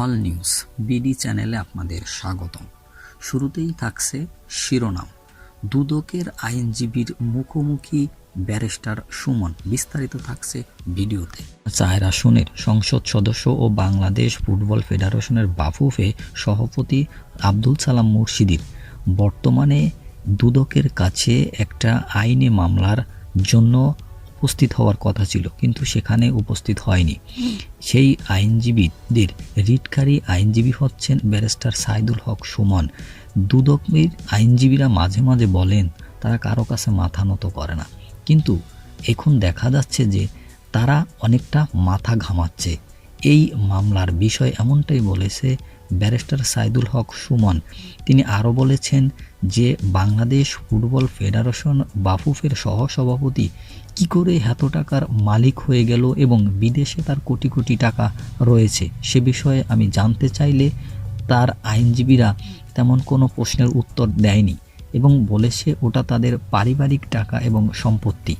All news BD চ্যানেলে আপনাদের স্বাগতম। শুরুতেই থাকছে শিরোনাম। দুদকের আইনজীবীর মুখোমুখি ব্যারিস্টার সুমন। বিস্তারিত থাকছে ভিডিওতে। 4 আসনের সংসদ সদস্য ও বাংলাদেশ ফুটবল ফেডারেশনের বাফুফে সভাপতি আব্দুল সালাম মুর্শিদির বর্তমানে দুদকের কাছে একটা আইনি মামলার জন্য উপস্থিত হওয়ার কথা ছিল, কিন্তু সেখানে উপস্থিত হয়নি। সেই আইনজীবীদের রিটকারী আইনজীবী হচ্ছেন ব্যারিস্টার সাইদুল হক সুমন। দুদকের আইনজীবীরা মাঝে মাঝে বলেন তারা কারো কাছে মাথা নত করে না, কিন্তু এখন দেখা যাচ্ছে যে তারা অনেকটা মাথা ঘামাচ্ছে। এই মামলার বিষয় এমনটাই বলেছে ব্যারিস্টার সাইদুল হক সুমন। তিনি আরও বলেছেন যে বাংলাদেশ ফুটবল ফেডারেশন বাফুফের সহসভাপতি কি করে এত টাকার মালিক হয়ে গেল এবং বিদেশে তার কোটি কোটি টাকা রয়েছে সে বিষয়ে আমি জানতে চাইলে তার আইনজীবীরা তেমন কোনো প্রশ্নের উত্তর দেয়নি এবং বলেছে ওটা তাদের পারিবারিক টাকা এবং সম্পত্তি।